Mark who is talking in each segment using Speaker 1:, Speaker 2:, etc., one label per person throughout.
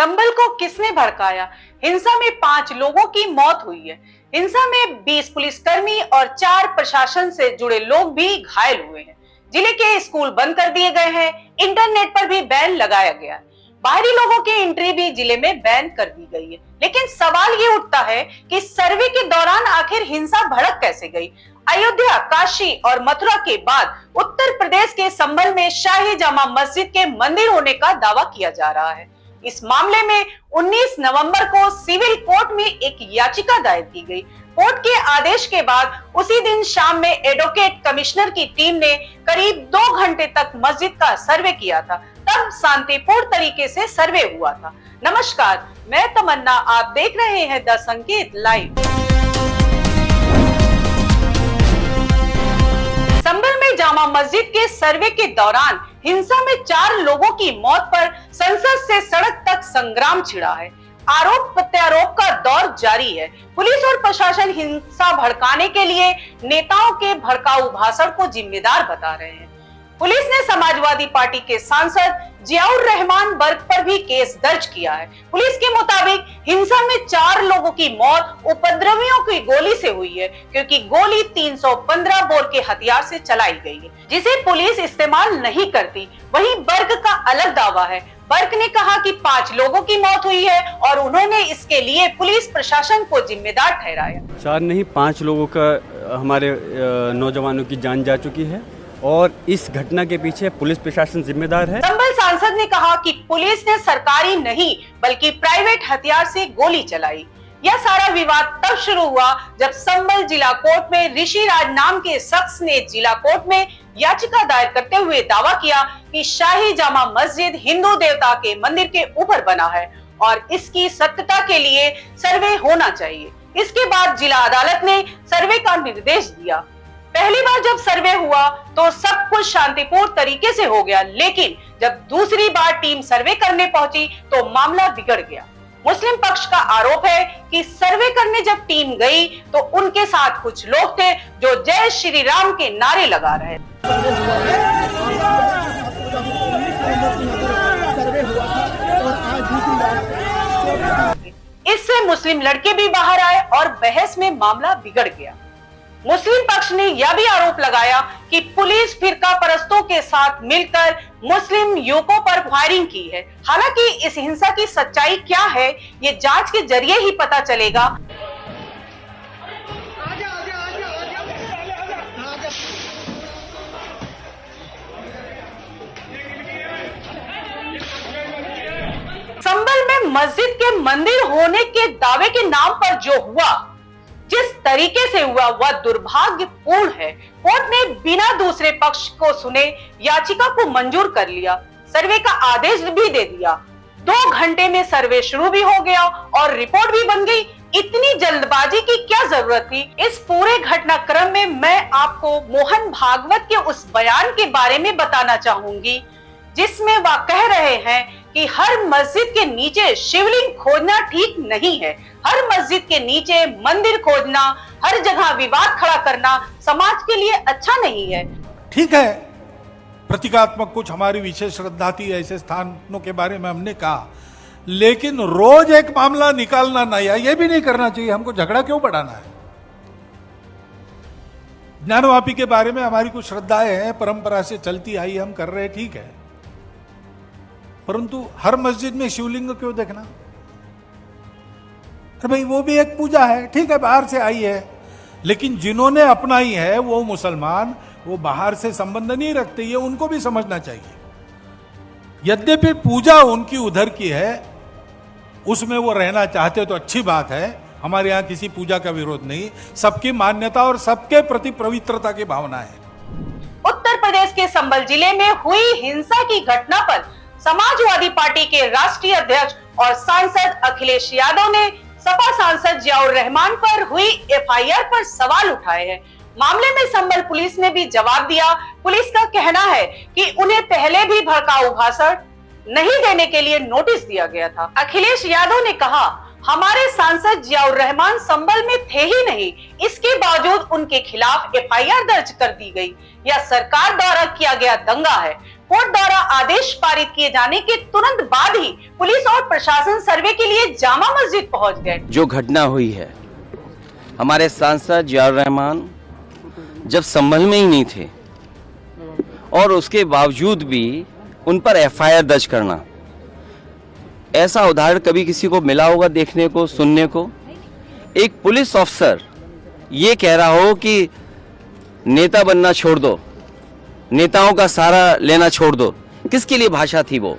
Speaker 1: संभल को किसने भड़काया? हिंसा में 5 लोगों की मौत हुई है। हिंसा में 20 पुलिसकर्मी और 4 प्रशासन से जुड़े लोग भी घायल हुए हैं। जिले के स्कूल बंद कर दिए गए हैं। इंटरनेट पर भी बैन लगाया गया है। बाहरी लोगों की एंट्री भी जिले में बैन कर दी गई है। लेकिन सवाल ये उठता है कि सर्वे के दौरान आखिर हिंसा भड़क कैसे गई? अयोध्या, काशी और मथुरा के बाद उत्तर प्रदेश के संभल में शाही जामा मस्जिद के मंदिर होने का दावा किया जा रहा है। इस मामले में 19 नवंबर को सिविल कोर्ट में एक याचिका दायर की गई। कोर्ट के आदेश के बाद उसी दिन शाम में एडवोकेट कमिश्नर की टीम ने करीब 2 घंटे तक मस्जिद का सर्वे किया था। तब शांतिपूर्ण तरीके से सर्वे हुआ था। नमस्कार, मैं तमन्ना, आप देख रहे हैं द संकेत लाइव। संभल में जामा मस्जिद के सर्वे के दौरान हिंसा में 4 लोगों की मौत पर संसद से सड़क तक संग्राम छिड़ा है। आरोप प्रत्यारोप का दौर जारी है। पुलिस और प्रशासन हिंसा भड़काने के लिए नेताओं के भड़काऊ भाषण को जिम्मेदार बता रहे हैं। पुलिस ने समाजवादी पार्टी के सांसद जियाउर रहमान वर्ग पर भी केस दर्ज किया है। पुलिस के मुताबिक हिंसा में 4 लोगों की मौत उपद्रवियों की गोली से हुई है, क्योंकि गोली 315 बोर के हथियार से चलाई गई है, जिसे पुलिस इस्तेमाल नहीं करती। वहीं वर्ग का अलग दावा है। वर्ग ने कहा कि 5 लोगों की मौत हुई है और उन्होंने इसके लिए पुलिस प्रशासन को जिम्मेदार ठहराया।
Speaker 2: 4 नहीं 5 लोगों का हमारे नौजवानों की जान जा चुकी है और इस घटना के पीछे पुलिस प्रशासन जिम्मेदार है।
Speaker 1: संभल सांसद ने कहा कि पुलिस ने सरकारी नहीं बल्कि प्राइवेट हथियार से गोली चलाई। यह सारा विवाद तब शुरू हुआ जब संभल जिला कोर्ट में ऋषि राज नाम के शख्स ने जिला कोर्ट में याचिका दायर करते हुए दावा किया कि शाही जामा मस्जिद हिंदू देवता के मंदिर के ऊपर बना है और इसकी सत्यता के लिए सर्वे होना चाहिए। इसके बाद जिला अदालत ने सर्वे का निर्देश दिया। पहली बार जब सर्वे हुआ तो सब कुछ शांतिपूर्ण तरीके से हो गया, लेकिन जब दूसरी बार टीम सर्वे करने पहुंची तो मामला बिगड़ गया। मुस्लिम पक्ष का आरोप है कि सर्वे करने जब टीम गई तो उनके साथ कुछ लोग थे जो जय श्री राम के नारे लगा रहे थे। इससे मुस्लिम लड़के भी बाहर आए और बहस में मामला बिगड़ गया। मुस्लिम पक्ष ने यह भी आरोप लगाया कि पुलिस फिरका परस्तों के साथ मिलकर मुस्लिम युवकों पर फायरिंग की है। हालांकि इस हिंसा की सच्चाई क्या है, ये जांच के जरिए ही पता चलेगा। संभल में मस्जिद के मंदिर होने के दावे के नाम पर जो हुआ, जिस तरीके से हुआ, वह दुर्भाग्यपूर्ण है। कोर्ट ने बिना दूसरे पक्ष को सुने याचिका को मंजूर कर लिया, सर्वे का आदेश भी दे दिया। 2 घंटे में सर्वे शुरू भी हो गया और रिपोर्ट भी बन गई। इतनी जल्दबाजी की क्या जरूरत थी? इस पूरे घटनाक्रम में मैं आपको मोहन भागवत के उस बयान के बारे में बताना चाहूंगी, जिसमें वह कह रहे हैं कि हर मस्जिद के नीचे शिवलिंग खोजना ठीक नहीं है। हर मस्जिद के नीचे मंदिर खोजना, हर जगह विवाद खड़ा करना समाज के लिए अच्छा नहीं है।
Speaker 3: ठीक है, प्रतीकात्मक कुछ हमारी विशेष श्रद्धा थी, ऐसे स्थानों के बारे में हमने कहा, लेकिन रोज एक मामला निकालना नया, ये भी नहीं करना चाहिए। हमको झगड़ा क्यों बढ़ाना है? ज्ञानवापी के बारे में हमारी कुछ श्रद्धाएं हैं, परंपरा से चलती आई, हम कर रहे, ठीक है, परंतु हर मस्जिद में शिवलिंग क्यों देखना? तो भाई वो भी एक पूजा है, ठीक है, बाहर से आई है, लेकिन जिन्होंने अपनाई है वो मुसलमान, वो बाहर से संबंध नहीं रखते, ये उनको भी समझना चाहिए। यद्यपि पूजा उनकी उधर की है, उसमें वो रहना चाहते तो अच्छी बात है। हमारे यहाँ किसी पूजा का विरोध नहीं, सबकी मान्यता और सबके प्रति पवित्रता की भावना है।
Speaker 1: उत्तर प्रदेश के संभल जिले में हुई हिंसा की घटना पर समाजवादी पार्टी के राष्ट्रीय अध्यक्ष और सांसद अखिलेश यादव ने सपा सांसद जियाउर रहमान पर हुई एफआईआर पर सवाल उठाए हैं। मामले में संभल पुलिस ने भी जवाब दिया। पुलिस का कहना है कि उन्हें पहले भी भड़काऊ भाषण नहीं देने के लिए नोटिस दिया गया था। अखिलेश यादव ने कहा, हमारे सांसद जियाउर रहमान संभल में थे ही नहीं, इसके बावजूद उनके खिलाफ एफआईआर दर्ज कर दी गई। यह सरकार द्वारा किया गया दंगा है। कोर्ट द्वारा आदेश पारित किए जाने के तुरंत बाद ही पुलिस और प्रशासन सर्वे के लिए जामा मस्जिद पहुंच गए।
Speaker 4: जो घटना हुई है, हमारे सांसद जियाउर रहमान जब संभल में ही नहीं थे और उसके बावजूद भी उन पर एफआईआर दर्ज करना, ऐसा उदाहरण कभी किसी को मिला होगा देखने को, सुनने को? एक पुलिस अफसर ये कह रहा हो कि नेता बनना छोड़ दो, नेताओं का सहारा लेना छोड़ दो, किसके लिए भाषा थी वो?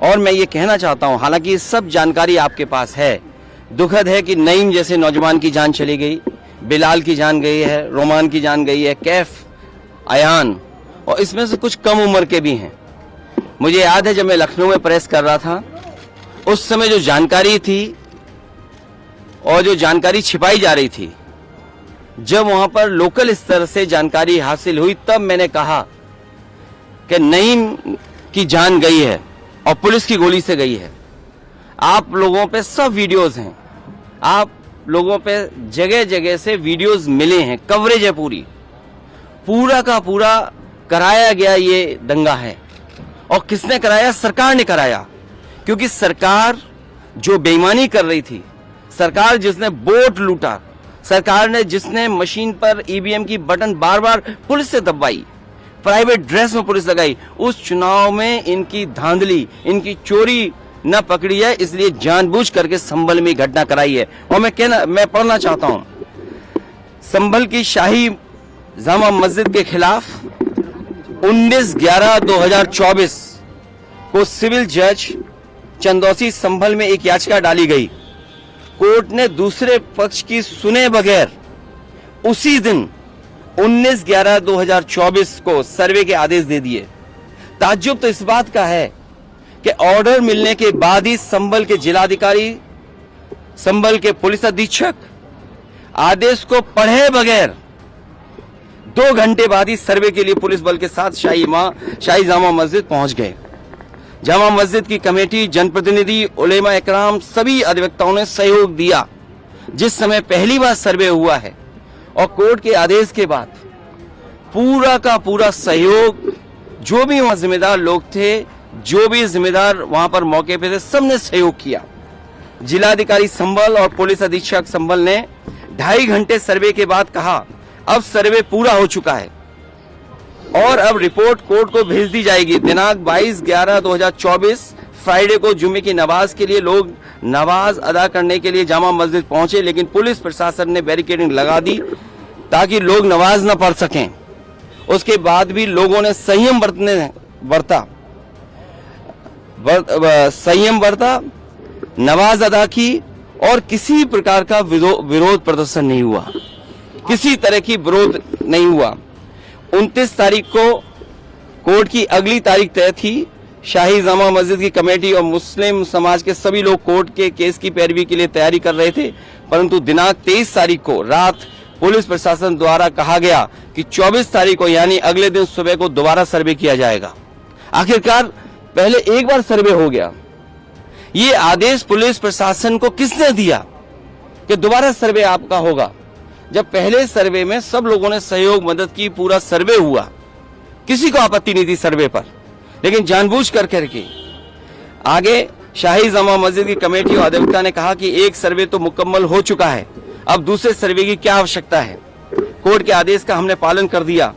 Speaker 4: और मैं ये कहना चाहता हूं, हालांकि ये सब जानकारी आपके पास है, दुखद है कि नईम जैसे नौजवान की जान चली गई, बिलाल की जान गई है, रोमान की जान गई है, कैफ, अयान, और इसमें से कुछ कम उम्र के भी हैं। मुझे याद है जब मैं लखनऊ में प्रेस कर रहा था, उस समय जो जानकारी थी और जो जानकारी छिपाई जा रही थी, जब वहां पर लोकल स्तर से जानकारी हासिल हुई, तब मैंने कहा कि नईम की जान गई है और पुलिस की गोली से गई है। आप लोगों पे सब वीडियोस हैं, आप लोगों पे जगह जगह से वीडियोस मिले हैं, कवरेज है पूरा का पूरा कराया गया ये दंगा है। और किसने कराया? सरकार ने कराया, क्योंकि सरकार जो बेईमानी कर रही थी, सरकार जिसने वोट लूटा, सरकार ने जिसने मशीन पर ईवीएम की बटन बार बार पुलिस से दबाई, प्राइवेट ड्रेस में पुलिस लगाई, उस चुनाव में इनकी धांधली, इनकी चोरी न पकड़ी है, इसलिए जानबूझ करके संभल में घटना कराई है। और मैं पढ़ना चाहता हूं, संभल की शाही जामा मस्जिद के खिलाफ 19/11/2024 को सिविल जज चंदौसी संभल में एक याचिका डाली गई। कोर्ट ने दूसरे पक्ष की सुने बगैर उसी दिन 19/11/2024 को सर्वे के आदेश दे दिए। ताज्जुब तो इस बात का है कि ऑर्डर मिलने के बाद ही संभल के जिलाधिकारी, संभल के पुलिस अधीक्षक आदेश को पढ़े बगैर 2 घंटे बाद ही सर्वे के लिए पुलिस बल के साथ शाही जामा मस्जिद पहुंच गए। जामा मस्जिद की कमेटी, जनप्रतिनिधि, उलेमा इकराम, सभी अधिवक्ताओं ने सहयोग दिया। जिस समय पहली बार सर्वे हुआ है और कोर्ट के आदेश के बाद पूरा का पूरा सहयोग, जो भी वहां जिम्मेदार लोग थे, जो भी जिम्मेदार वहां पर मौके पे थे, सबने सहयोग किया। जिलाधिकारी संभल और पुलिस अधीक्षक संभल ने 2.5 घंटे सर्वे के बाद कहा, अब सर्वे पूरा हो चुका है और अब रिपोर्ट कोर्ट को भेज दी जाएगी। दिनांक 22/11/2024 फ्राइडे को जुमे की नमाज के लिए लोग नमाज अदा करने के लिए जामा मस्जिद पहुंचे, लेकिन पुलिस प्रशासन ने बैरिकेडिंग लगा दी ताकि लोग नमाज न पढ़ सकें। उसके बाद भी लोगों ने संयम बरता, नमाज अदा की और किसी प्रकार का विरोध प्रदर्शन नहीं हुआ, किसी तरह की विरोध नहीं हुआ। 29 तारीख को कोर्ट की अगली तारीख तय थी। शाही जामा मस्जिद की कमेटी और मुस्लिम समाज के सभी लोग कोर्ट के केस की पैरवी के लिए तैयारी कर रहे थे, परंतु दिनांक 23 तारीख को रात पुलिस प्रशासन द्वारा कहा गया कि 24 तारीख को यानी अगले दिन सुबह को दोबारा सर्वे किया जाएगा। आखिरकार पहले एक बार सर्वे हो गया। ये आदेश पुलिस प्रशासन को किसने दिया कि दोबारा सर्वे आपका होगा, जब पहले सर्वे में सब लोगों ने सहयोग मदद की, पूरा सर्वे हुआ, किसी को आपत्ति नहीं थी सर्वे पर, लेकिन जानबूझ करके आगे शाही जामा मस्जिद की कमेटी और अधिवक्ता ने कहा कि एक सर्वे तो मुकम्मल हो चुका है, अब दूसरे सर्वे की क्या आवश्यकता है। कोर्ट के आदेश का हमने पालन कर दिया,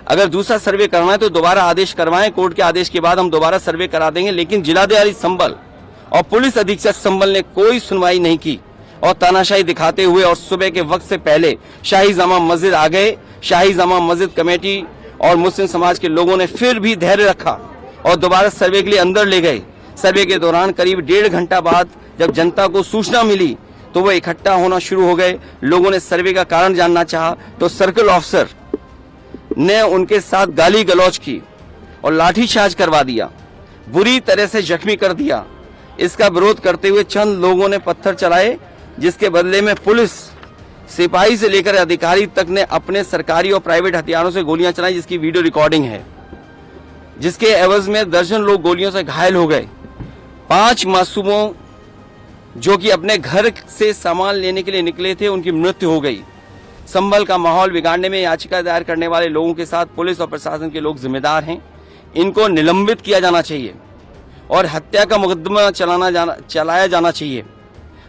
Speaker 4: अगर दूसरा सर्वे करना है तो दोबारा आदेश करवाएं, कोर्ट के आदेश के बाद हम दोबारा सर्वे करा देंगे। लेकिन जिलाधिकारी संभल और पुलिस अधीक्षक संभल ने कोई सुनवाई नहीं की और तानाशाही दिखाते हुए और सुबह के वक्त से पहले शाही जामा मस्जिद आ गए। शाही जामा मस्जिद कमेटी और मुस्लिम समाज के लोगों ने फिर भी धैर्य रखा और दोबारा सर्वे के लिए अंदर ले गए। सर्वे के दौरान करीब 1.5 घंटा बाद जब जनता को सूचना मिली तो वो इकट्ठा होना शुरू हो गए। लोगों ने सर्वे का कारण जानना चाहा तो सर्कल ऑफिसर ने उनके साथ गाली गलौज की और लाठीचार्ज करवा दिया, बुरी तरह से जख्मी कर दिया। इसका विरोध करते हुए चंद लोगों ने पत्थर चलाए, जिसके बदले में पुलिस सिपाही से लेकर अधिकारी तक ने अपने सरकारी और प्राइवेट हथियारों से गोलियां चलाई, जिसकी वीडियो रिकॉर्डिंग है, जिसके एवज में दर्जन लोग गोलियों से घायल हो गए। 5 मासूमों जो कि अपने घर से सामान लेने के लिए निकले थे, उनकी मृत्यु हो गई। संभल का माहौल बिगाड़ने में याचिका दायर करने वाले लोगों के साथ पुलिस और प्रशासन के लोग जिम्मेदार हैं। इनको निलंबित किया जाना चाहिए और हत्या का मुकदमा चलाया जाना चाहिए,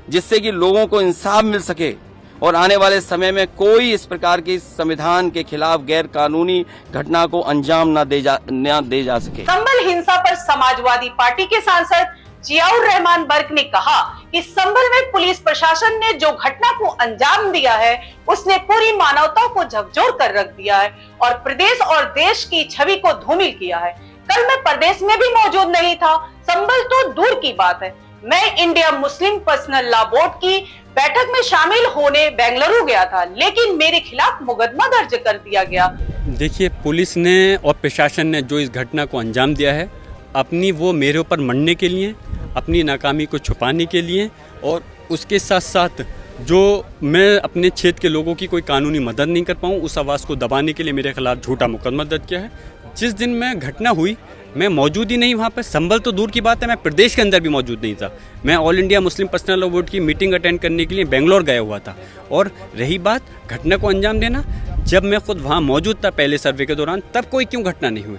Speaker 4: जिससे कि लोगों को इंसाफ मिल सके और आने वाले समय में कोई इस प्रकार की संविधान के खिलाफ गैर कानूनी घटना को अंजाम न दे जा सके।
Speaker 1: संभल हिंसा पर समाजवादी पार्टी के सांसद जियाउर रहमान बर्क ने कहा कि संभल में पुलिस प्रशासन ने जो घटना को अंजाम दिया है उसने पूरी मानवता को झकझोर कर रख दिया है और प्रदेश और देश की छवि को धूमिल किया है। कल मैं प्रदेश में भी मौजूद नहीं था, संभल तो दूर की बात है। मैं India Muslim personal law board की बैठक में शामिल होने बेंगलुरु गया था, लेकिन मेरे खिलाफ मुकदमा दर्ज कर दिया गया।
Speaker 2: देखिए, पुलिस ने और प्रशासन ने जो इस घटना को अंजाम दिया है, अपनी वो मेरे ऊपर मरने के लिए, अपनी नाकामी को छुपाने के लिए, और उसके साथ साथ जो मैं अपने क्षेत्र के लोगों की कोई कानूनी मदद नहीं कर पाऊँ, उस आवाज़ को दबाने के लिए मेरे खिलाफ झूठा मुकदमा दर्ज किया है। जिस दिन मैं घटना हुई मैं मौजूद ही नहीं वहाँ पर। संभल तो दूर की बात है, मैं प्रदेश के अंदर भी मौजूद नहीं था। मैं all India Muslim personal law board की मीटिंग अटेंड करने के लिए बेंगलोर गया हुआ था। और रही बात घटना को अंजाम देना, जब मैं खुद वहाँ मौजूद था पहले सर्वे के दौरान, तब कोई क्यों घटना नहीं हुई।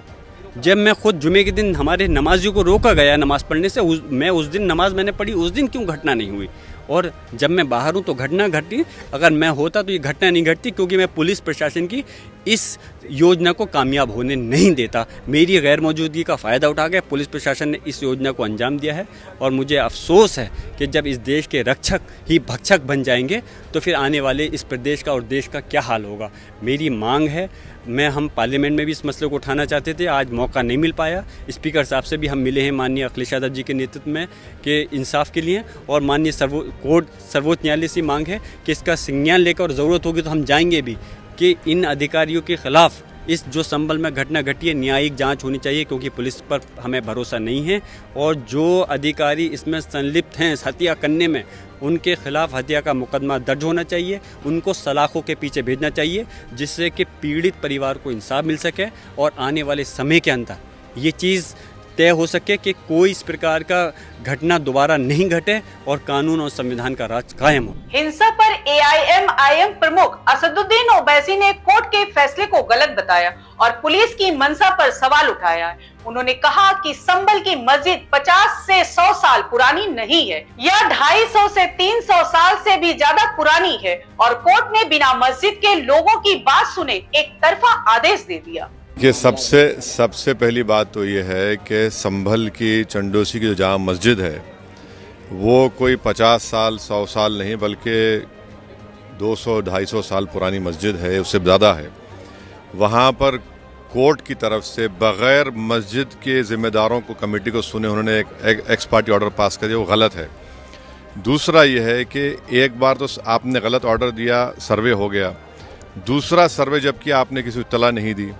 Speaker 2: जब मैं खुद जुमे के दिन हमारे नमाजियों को रोका गया नमाज पढ़ने से, मैं उस दिन नमाज मैंने पढ़ी, उस दिन क्यों घटना नहीं हुई। और जब मैं बाहर हूँ तो घटना घटी, अगर मैं होता तो ये घटना नहीं घटती, क्योंकि मैं पुलिस प्रशासन की इस योजना को कामयाब होने नहीं देता। मेरी गैर मौजूदगी का फ़ायदा उठा के पुलिस प्रशासन ने इस योजना को अंजाम दिया है। और मुझे अफसोस है कि जब इस देश के रक्षक ही भक्षक बन जाएंगे तो फिर आने वाले इस प्रदेश का और देश का क्या हाल होगा। मेरी मांग है, हम पार्लियामेंट में भी इस मसले को उठाना चाहते थे, आज मौका नहीं मिल पाया। स्पीकर साहब से भी हम मिले हैं माननीय अखिलेश यादव जी के नेतृत्व में कि इंसाफ के लिए, और माननीय सर्वोच्च न्यायालय से मांग है कि इसका संज्ञान लेकर, और ज़रूरत होगी तो हम जाएंगे भी, कि इन अधिकारियों के खिलाफ इस जो संभल में घटना घटी है न्यायिक जांच होनी चाहिए, क्योंकि पुलिस पर हमें भरोसा नहीं है। और जो अधिकारी इसमें संलिप्त हैं इस हत्या करने में, उनके खिलाफ हत्या का मुकदमा दर्ज होना चाहिए, उनको सलाखों के पीछे भेजना चाहिए, जिससे कि पीड़ित परिवार को इंसाफ मिल सके और आने वाले समय के अंदर ये चीज़ तय हो सके कि कोई इस प्रकार का घटना दोबारा नहीं घटे और कानून और संविधान का राज कायम हो।
Speaker 1: हिंसा पर AIMIM प्रमुख असदुद्दीन ओवैसी ने कोर्ट के फैसले को गलत बताया और पुलिस की मंशा पर सवाल उठाया है। उन्होंने कहा कि संभल की मस्जिद 50 से 100 साल पुरानी नहीं है, यह 250 से 300 साल से भी ज्यादा पुरानी है, और कोर्ट ने बिना मस्जिद के लोगों की बात सुने एक तरफा आदेश दे दिया।
Speaker 5: कि सबसे पहली बात तो ये है कि संभल की चंडोसी की जो जामा मस्जिद है वो कोई 50 साल 100 साल नहीं, बल्कि 200-250 साल पुरानी मस्जिद है, उससे ज़्यादा है। वहाँ पर कोर्ट की तरफ से बग़ैर मस्जिद के ज़िम्मेदारों को, कमेटी को सुने उन्होंने एक एक्स पार्टी ऑर्डर पास कर दिया, वो गलत है। दूसरा ये है कि एक बार तो आपने गलत ऑर्डर दिया, सर्वे हो गया, दूसरा सर्वे जब किया आपने किसी को इत्तला नहीं दी।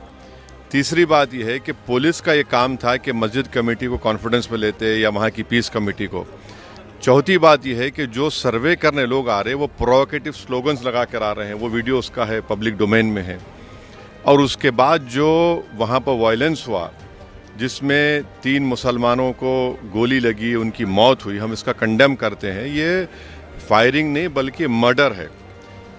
Speaker 5: तीसरी बात यह है कि पुलिस का ये काम था कि मस्जिद कमेटी को कॉन्फिडेंस में लेते या वहाँ की पीस कमेटी को। चौथी बात यह है कि जो सर्वे करने लोग आ रहे हैं वो प्रोवोकेटिव स्लोगन्स लगा कर आ रहे हैं, वो वीडियो उसका है, पब्लिक डोमेन में है। और उसके बाद जो वहाँ पर वायलेंस हुआ जिसमें 3 मुसलमानों को गोली लगी, उनकी मौत हुई, हम इसका कंडेम करते हैं। ये फायरिंग नहीं बल्कि मर्डर है।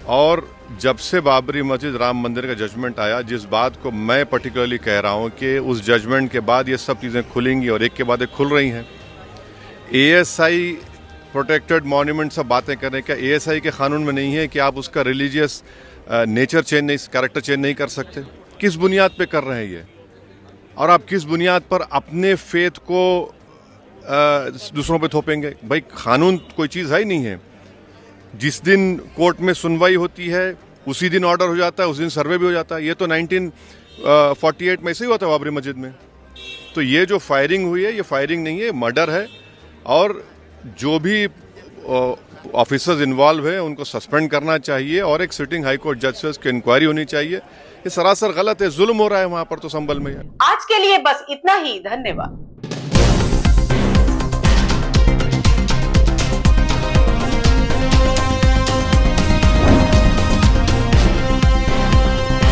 Speaker 5: और जब से बाबरी मस्जिद राम मंदिर का जजमेंट आया, जिस बात को मैं पर्टिकुलरली कह रहा हूँ कि उस जजमेंट के बाद ये सब चीज़ें खुलेंगी और एक के बाद एक खुल रही हैं। ASI प्रोटेक्टेड मॉन्यूमेंट सब बातें कर रहे हैं, क्या ASI के कानून में नहीं है कि आप उसका रिलीजियस नेचर चेंज नहीं, कैरेक्टर चेंज नहीं कर सकते? किस बुनियाद पे कर रहे हैं ये? और आप किस बुनियाद पर अपने फेथ को दूसरों पे थोपेंगे? भाई कानून कोई चीज़ है ही नहीं है। जिस दिन कोर्ट में सुनवाई होती है उसी दिन ऑर्डर हो जाता है, उस दिन सर्वे भी हो जाता है। ये तो 1948 में ऐसे ही हुआ था बाबरी मस्जिद में। तो ये जो फायरिंग हुई है ये फायरिंग नहीं है, मर्डर है। और जो भी ऑफिसर्स इन्वॉल्व हैं उनको सस्पेंड करना चाहिए और एक सिटिंग हाई कोर्ट जज से उसकी इंक्वायरी होनी चाहिए। ये सरासर गलत है, जुल्म हो रहा है वहां पर तो संभल में।
Speaker 1: आज के लिए बस इतना ही, धन्यवाद।